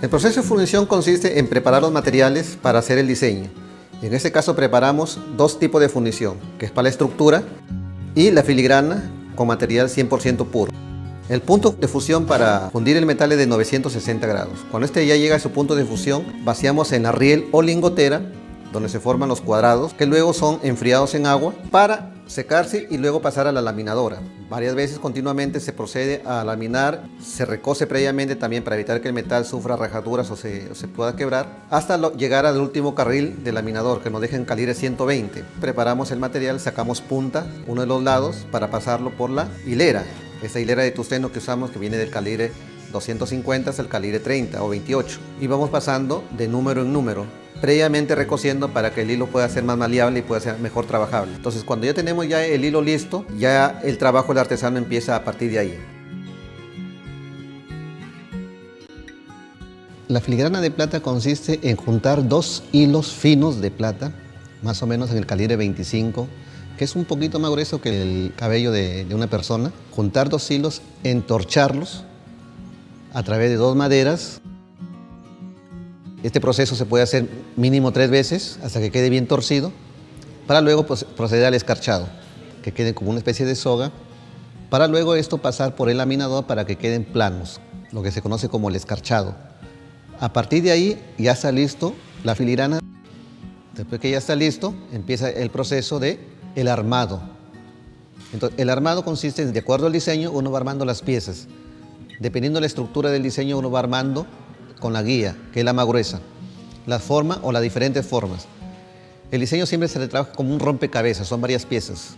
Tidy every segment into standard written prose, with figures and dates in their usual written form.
El proceso de fundición consiste en preparar los materiales para hacer el diseño. En este caso preparamos dos tipos de fundición, que es para la estructura y la filigrana con material 100% puro. El punto de fusión para fundir el metal es de 960 grados. Cuando este ya llega a su punto de fusión, vaciamos en la riel o lingotera, donde se forman los cuadrados, que luego son enfriados en agua para secarse y luego pasar a la laminadora. Varias veces continuamente se procede a laminar, se recose previamente también para evitar que el metal sufra rajaduras o se pueda quebrar, hasta llegar al último carril del laminador, que nos deja en calibre 120. Preparamos el material, sacamos punta, uno de los lados, para pasarlo por la hilera. Esta hilera de tungsteno que usamos, que viene del calibre 250 hasta el calibre 30 o 28. Y vamos pasando de número en número, previamente recociendo para que el hilo pueda ser más maleable y pueda ser mejor trabajable. Entonces, cuando ya tenemos ya el hilo listo, ya el trabajo del artesano empieza a partir de ahí. La filigrana de plata consiste en juntar dos hilos finos de plata, más o menos en el calibre 25, que es un poquito más grueso que el cabello de una persona. Juntar dos hilos, entorcharlos a través de dos maderas. Este proceso se puede hacer mínimo 3 veces hasta que quede bien torcido, para luego proceder al escarchado, que quede como una especie de soga, para luego esto pasar por el laminador para que queden planos, lo que se conoce como el escarchado. A partir de ahí ya está listo la filigrana. Después que ya está listo, empieza el proceso de el armado. Entonces, el armado consiste en, de acuerdo al diseño, uno va armando las piezas. Dependiendo de la estructura del diseño, uno va armando con la guía, que es la más gruesa, la forma o las diferentes formas. El diseño siempre se le trabaja como un rompecabezas, son varias piezas,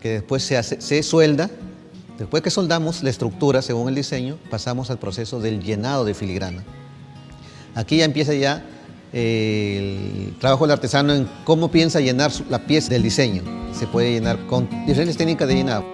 que después se suelda. Después que soldamos la estructura según el diseño, pasamos al proceso del llenado de filigrana. Aquí ya empieza ya el trabajo del artesano en cómo piensa llenar la pieza del diseño. Se puede llenar con diferentes técnicas de llenado.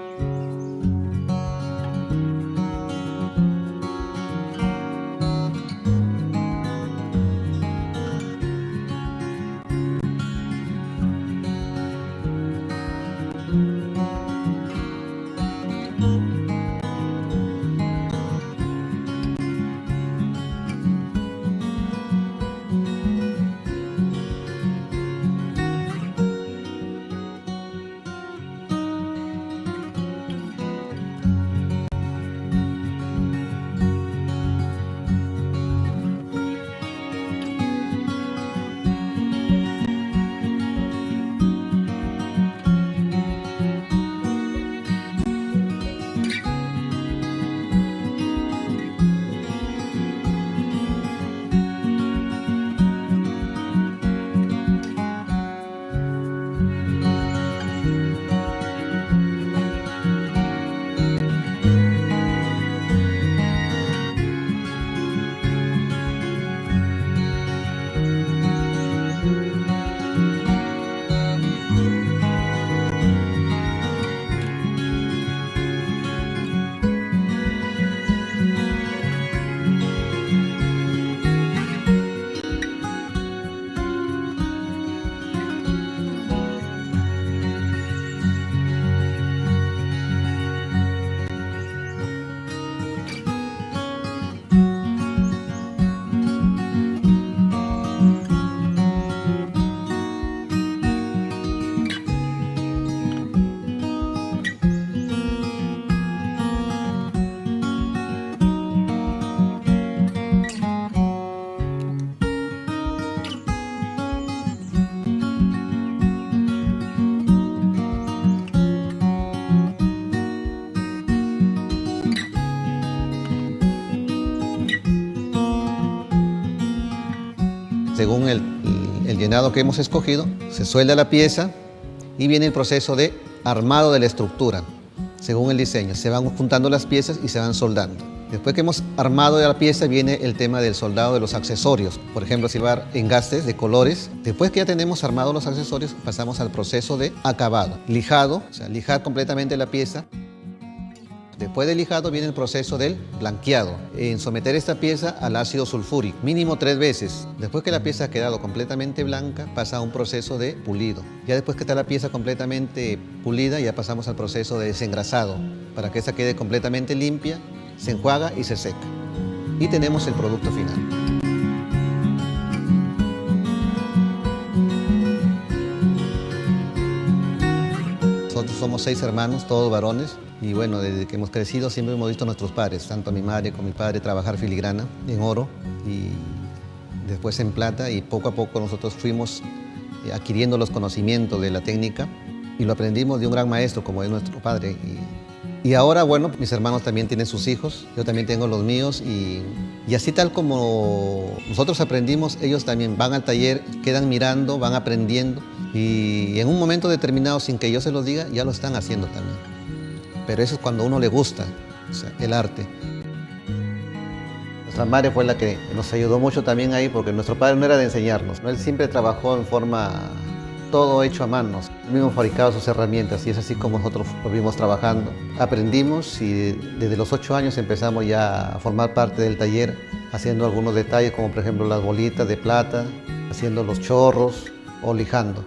Según el llenado que hemos escogido, se suelda la pieza y viene el proceso de armado de la estructura. Según el diseño, se van juntando las piezas y se van soldando. Después que hemos armado la pieza, viene el tema del soldado de los accesorios. Por ejemplo, silbar engastes de colores. Después que ya tenemos armados los accesorios, pasamos al proceso de acabado. Lijado, o sea, lijar completamente la pieza. Después del lijado viene el proceso del blanqueado, en someter esta pieza al ácido sulfúrico, mínimo 3 veces. Después que la pieza ha quedado completamente blanca, pasa a un proceso de pulido. Ya después que está la pieza completamente pulida, ya pasamos al proceso de desengrasado, para que esta quede completamente limpia, se enjuaga y se seca. y tenemos el producto final. Nosotros somos 6 hermanos, todos varones, y bueno, desde que hemos crecido siempre hemos visto a nuestros padres, tanto a mi madre como a mi padre, trabajar filigrana en oro y después en plata, y poco a poco nosotros fuimos adquiriendo los conocimientos de la técnica y lo aprendimos de un gran maestro como es nuestro padre. Y ahora, bueno, mis hermanos también tienen sus hijos, yo también tengo los míos y así tal como nosotros aprendimos, ellos también van al taller, quedan mirando, van aprendiendo y en un momento determinado, sin que yo se los diga, ya lo están haciendo también. Pero eso es cuando a uno le gusta, o sea, el arte. Nuestra madre fue la que nos ayudó mucho también ahí, porque nuestro padre no era de enseñarnos, ¿no? Él siempre trabajó en forma, todo hecho a manos. Él mismo fabricaba sus herramientas y es así como nosotros lo vimos trabajando. Aprendimos y desde los 8 años empezamos ya a formar parte del taller, haciendo algunos detalles como por ejemplo las bolitas de plata, haciendo los chorros o lijando.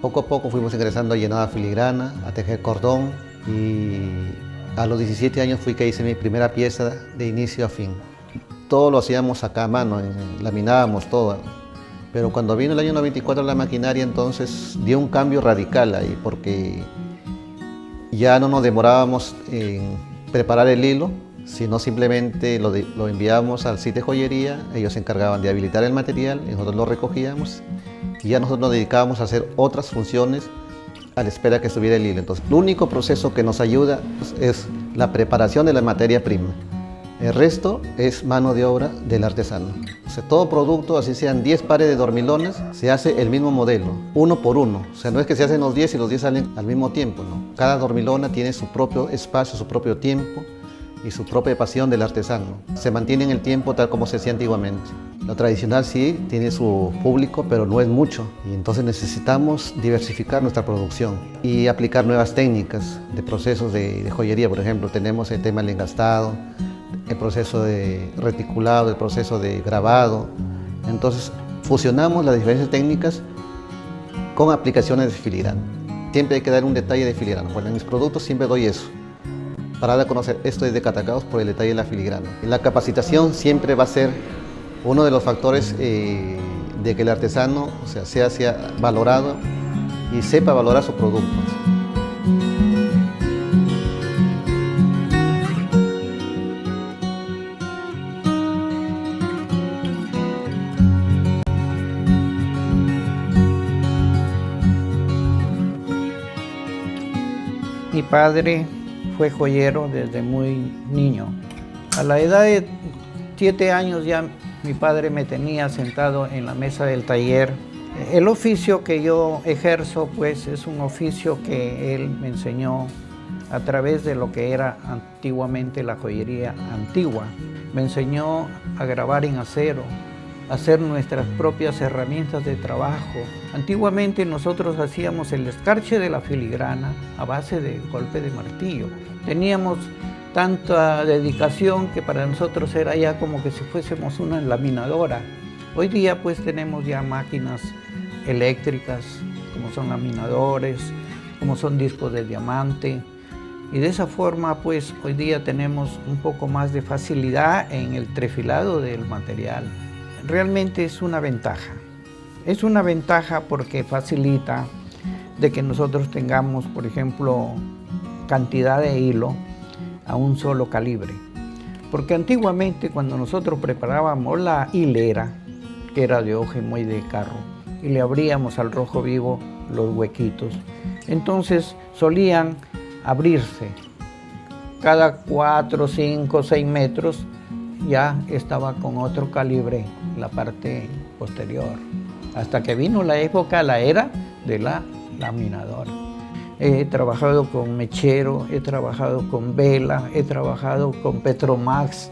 Poco a poco fuimos ingresando a llenada filigrana, a tejer cordón y a los 17 años fui que hice mi primera pieza de inicio a fin. Todo lo hacíamos acá a mano, laminábamos todo. Pero cuando vino el año 94 la maquinaria, entonces dio un cambio radical ahí, porque ya no nos demorábamos en preparar el hilo, sino simplemente lo enviábamos al sitio de joyería, ellos se encargaban de habilitar el material y nosotros lo recogíamos y ya nosotros nos dedicábamos a hacer otras funciones a la espera que estuviera el hilo. Entonces, el único proceso que nos ayuda es la preparación de la materia prima. El resto es mano de obra del artesano. O sea, todo producto, así sean 10 pares de dormilones, se hace el mismo modelo, uno por uno. O sea, no es que se hacen los 10 y los 10 salen al mismo tiempo, ¿no? Cada dormilona tiene su propio espacio, su propio tiempo y su propia pasión del artesano. Se mantiene en el tiempo tal como se hacía antiguamente. Lo tradicional sí tiene su público, pero no es mucho. Y entonces necesitamos diversificar nuestra producción y aplicar nuevas técnicas de procesos de joyería. Por ejemplo, tenemos el tema del engastado, el proceso de reticulado, el proceso de grabado. Entonces fusionamos las diferentes técnicas con aplicaciones de filigrana. Siempre hay que dar un detalle de filigrana. Bueno, en mis productos siempre doy eso, para dar a conocer esto es de Catacaos por el detalle de la filigrana. La capacitación siempre va a ser uno de los factores de que el artesano sea valorado y sepa valorar sus productos. Mi padre fue joyero desde muy niño. A la edad de 7 años ya mi padre me tenía sentado en la mesa del taller. El oficio que yo ejerzo pues es un oficio que él me enseñó a través de lo que era antiguamente la joyería antigua. Me enseñó a grabar en acero, a hacer nuestras propias herramientas de trabajo. Antiguamente nosotros hacíamos el escarche de la filigrana a base de golpe de martillo. Teníamos tanta dedicación que para nosotros era ya como que si fuésemos una laminadora. Hoy día pues tenemos ya máquinas eléctricas, como son laminadores, como son discos de diamante, y de esa forma pues hoy día tenemos un poco más de facilidad en el trefilado del material. Realmente es una ventaja. Es una ventaja porque facilita de que nosotros tengamos, por ejemplo, cantidad de hilo a un solo calibre. Porque antiguamente cuando nosotros preparábamos la hilera, que era de hoja y muelle de carro, y le abríamos al rojo vivo los huequitos, entonces solían abrirse. Cada 4, 5, 6 metros ya estaba con otro calibre la parte posterior. Hasta que vino la época, la era de la laminadora. He trabajado con mechero, he trabajado con vela, he trabajado con Petromax.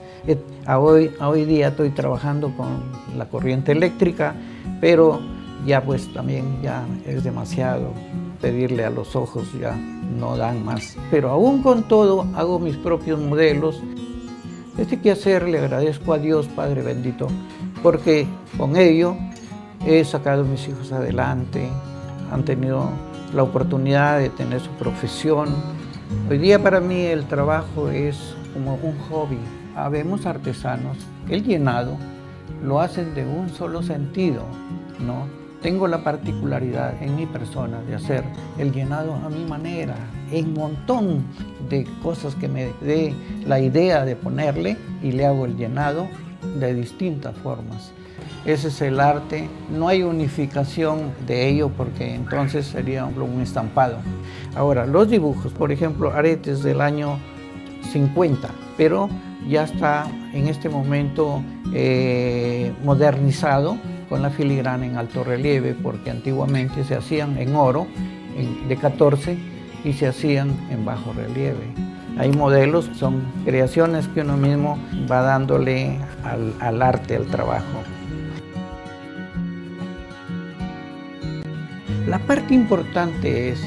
Hoy día estoy trabajando con la corriente eléctrica, pero ya pues también ya es demasiado pedirle a los ojos, ya no dan más. Pero aún con todo hago mis propios modelos. Este quehacer le agradezco a Dios, Padre bendito, porque con ello he sacado a mis hijos adelante, han tenido la oportunidad de tener su profesión. Hoy día para mí el trabajo es como un hobby, habemos artesanos que el llenado lo hacen de un solo sentido, ¿no? Tengo la particularidad en mi persona de hacer el llenado a mi manera, en un montón de cosas que me dé la idea de ponerle, y le hago el llenado de distintas formas. Ese es el arte. No hay unificación de ello porque entonces sería un estampado. Ahora, los dibujos, por ejemplo, aretes del año 50, pero ya está en este momento modernizado con la filigrana en alto relieve, porque antiguamente se hacían en oro de 14 y se hacían en bajo relieve. Hay modelos, son creaciones que uno mismo va dándole al arte, al trabajo. La parte importante es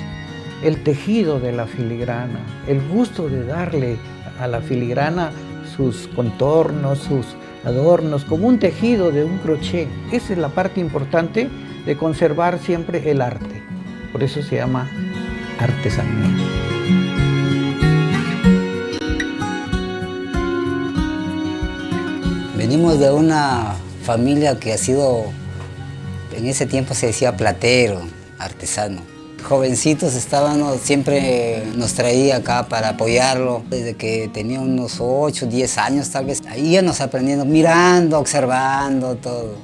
el tejido de la filigrana, el gusto de darle a la filigrana sus contornos, sus adornos, como un tejido de un crochet. Esa es la parte importante de conservar siempre el arte. Por eso se llama artesanía. Venimos de una familia que ha sido, en ese tiempo se decía platero, artesano. Jovencitos estábamos, siempre nos traía acá para apoyarlo, desde que tenía unos 8, 10 años tal vez. Ahí íbamos aprendiendo, mirando, observando todo.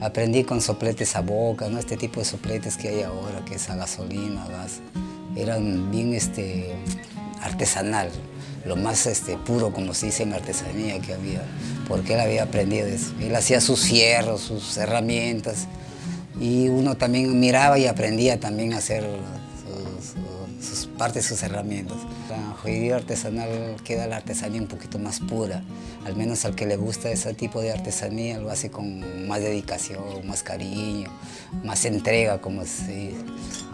Aprendí con sopletes a boca, ¿no? Este tipo de sopletes que hay ahora, que es a gasolina, a gas. Eran bien artesanal, lo más puro, como se dice en artesanía que había, porque él había aprendido eso. Él hacía sus fierros, sus herramientas, y uno también miraba y aprendía también a hacer sus partes, sus herramientas. La joyería artesanal queda la artesanía un poquito más pura, al menos al que le gusta ese tipo de artesanía lo hace con más dedicación, más cariño, más entrega, como se dice.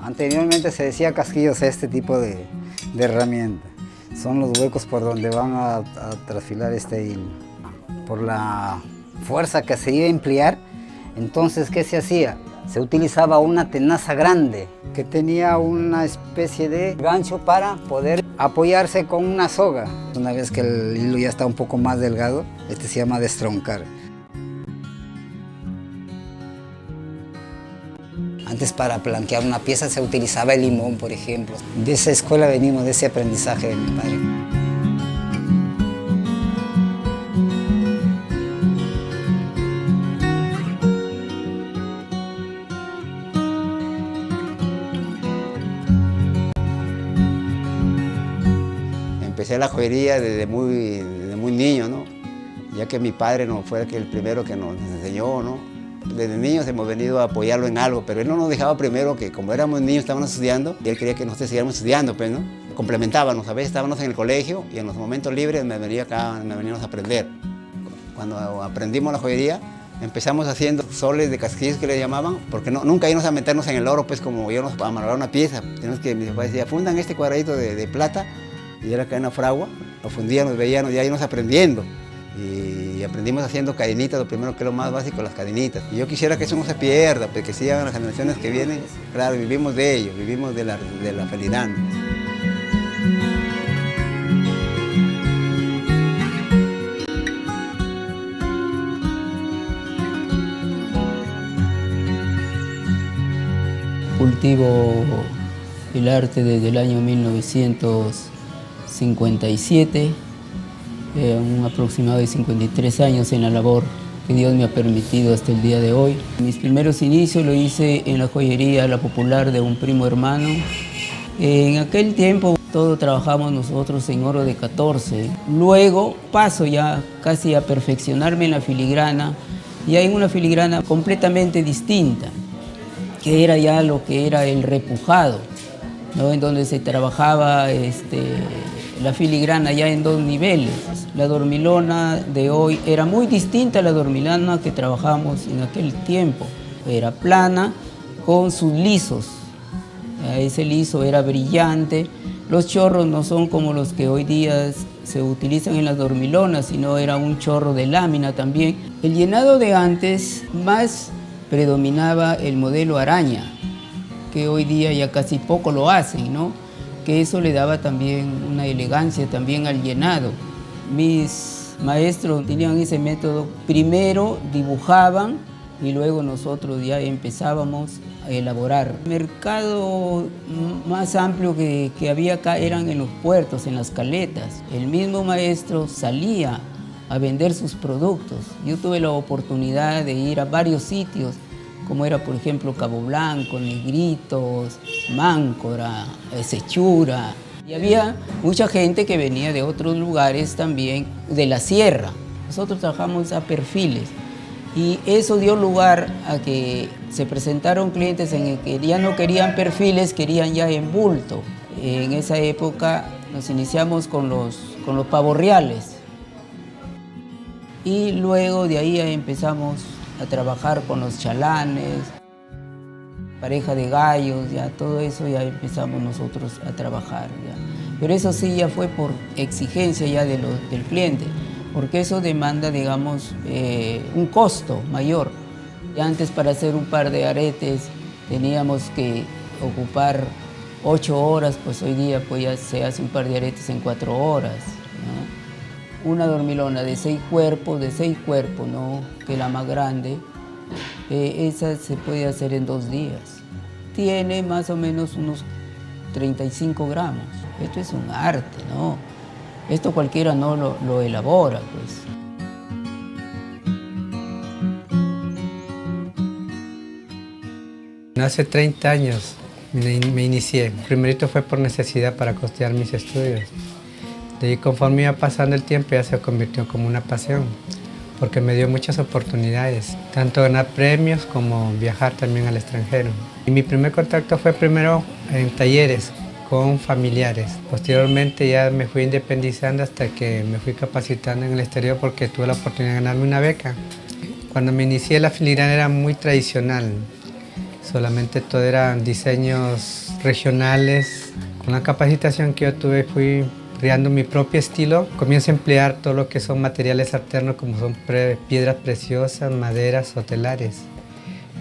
Anteriormente se decía casquillos a este tipo de herramienta. Son los huecos por donde van a trasfilar este hilo. Por la fuerza que se iba a emplear, entonces, ¿qué se hacía? Se utilizaba una tenaza grande que tenía una especie de gancho para poder apoyarse con una soga. Una vez que el hilo ya está un poco más delgado, este se llama destroncar. Antes, para blanquear una pieza se utilizaba el limón, por ejemplo. De esa escuela venimos, de ese aprendizaje de mi padre. Empecé la joyería desde muy niño, ¿no? Ya que mi padre no fue el primero que nos enseñó, ¿no? Desde niños hemos venido a apoyarlo en algo, pero él no nos dejaba primero, que como éramos niños estábamos estudiando, y él quería que nosotros siguiéramos estudiando, pues, ¿no? Complementábamos, a veces estábamos en el colegio y en los momentos libres me veníamos a aprender. Cuando aprendimos la joyería, empezamos haciendo soles de casquillos que le llamaban, porque nunca íbamos a meternos en el oro, pues como íbamos a amarrar una pieza. Tenemos que, mi papá decía, fundan este cuadradito de plata, y era cadena fragua, lo fundíamos, veíamos, ya íbamos aprendiendo. Y aprendimos haciendo cadenitas, lo primero que es lo más básico, las cadenitas. Y yo quisiera que eso no se pierda, pues que sigan las generaciones que vienen. Claro, vivimos de ello, vivimos de la feligrana. Cultivo el arte desde el año 1957, un aproximado de 53 años en la labor que Dios me ha permitido hasta el día de hoy. Mis primeros inicios lo hice en la joyería La Popular de un primo hermano. En aquel tiempo todo trabajamos nosotros en oro de 14. Luego paso ya casi a perfeccionarme en la filigrana, ya en una filigrana completamente distinta, que era ya lo que era el repujado, ¿no? En donde se trabajaba la filigrana ya en dos niveles. La dormilona de hoy era muy distinta a la dormilona que trabajamos en aquel tiempo. Era plana con sus lisos. Ese liso era brillante. Los chorros no son como los que hoy día se utilizan en las dormilonas, sino era un chorro de lámina también. El llenado de antes más predominaba el modelo araña, que hoy día ya casi poco lo hacen, ¿no? Que eso le daba también una elegancia también al llenado. Mis maestros tenían ese método, primero dibujaban y luego nosotros ya empezábamos a elaborar. El mercado más amplio que había acá eran en los puertos, en las caletas. El mismo maestro salía a vender sus productos. Yo tuve la oportunidad de ir a varios sitios, como era por ejemplo Cabo Blanco, Negritos, Máncora, Sechura. Y había mucha gente que venía de otros lugares también, de la sierra. Nosotros trabajamos a perfiles y eso dio lugar a que se presentaron clientes en el que ya no querían perfiles, querían ya en bulto. En esa época nos iniciamos con los pavorreales y luego de ahí empezamos a trabajar con los chalanes, pareja de gallos, ya todo eso ya empezamos nosotros a trabajar. Ya. Pero eso sí ya fue por exigencia ya del cliente, porque eso demanda, digamos, un costo mayor. Y antes para hacer un par de aretes teníamos que ocupar 8 horas, pues hoy día pues ya se hace un par de aretes en 4 horas, ¿no? Una dormilona de 6 cuerpos, ¿no? Que es la más grande, esa se puede hacer en 2 días. Tiene más o menos unos 35 gramos. Esto es un arte, ¿no? Esto cualquiera no lo elabora, pues. Hace 30 años me inicié. Primerito fue por necesidad para costear mis estudios. De ahí, conforme iba pasando el tiempo, ya se convirtió como una pasión, porque me dio muchas oportunidades, tanto ganar premios como viajar también al extranjero. Y mi primer contacto fue primero en talleres con familiares. Posteriormente ya me fui independizando hasta que me fui capacitando en el exterior porque tuve la oportunidad de ganarme una beca. Cuando me inicié, la filigrana era muy tradicional. Solamente todo eran diseños regionales. Con la capacitación que yo tuve fui creando mi propio estilo. Comienzo a emplear todo lo que son materiales alternos como son piedras preciosas, maderas o telares.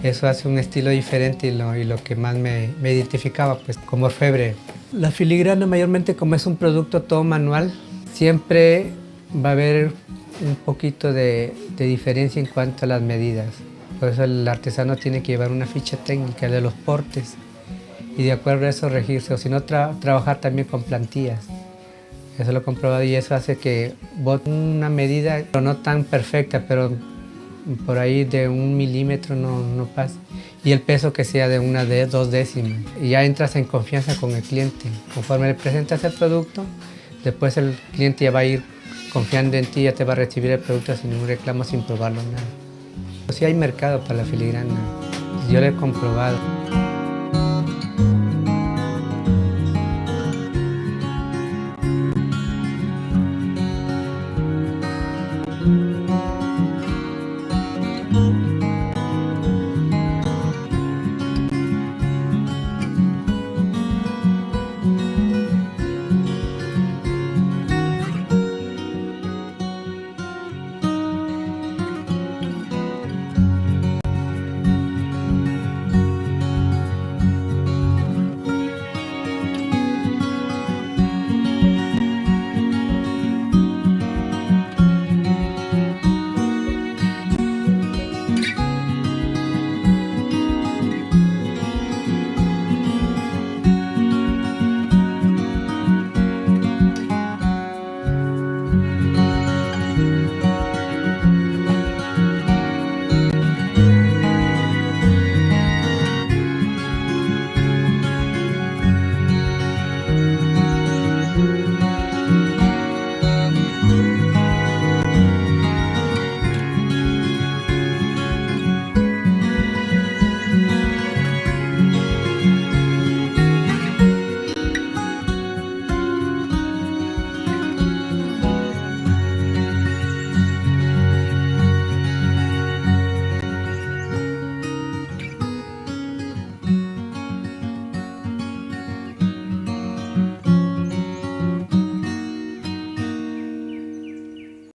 Eso hace un estilo diferente y lo que más me identificaba pues, como orfebre. La filigrana mayormente, como es un producto todo manual, siempre va a haber un poquito de diferencia en cuanto a las medidas. Por eso el artesano tiene que llevar una ficha técnica de los portes y de acuerdo a eso regirse, o si no trabajar también con plantillas. Eso lo he comprobado y eso hace que bote una medida, pero no tan perfecta, pero por ahí de 1 milímetro no pasa. Y el peso que sea de 2 décimas. Y ya entras en confianza con el cliente. Conforme le presentas el producto, después el cliente ya va a ir confiando en ti, ya te va a recibir el producto sin un reclamo, sin probarlo nada. Sí hay mercado para la filigrana, yo lo he comprobado.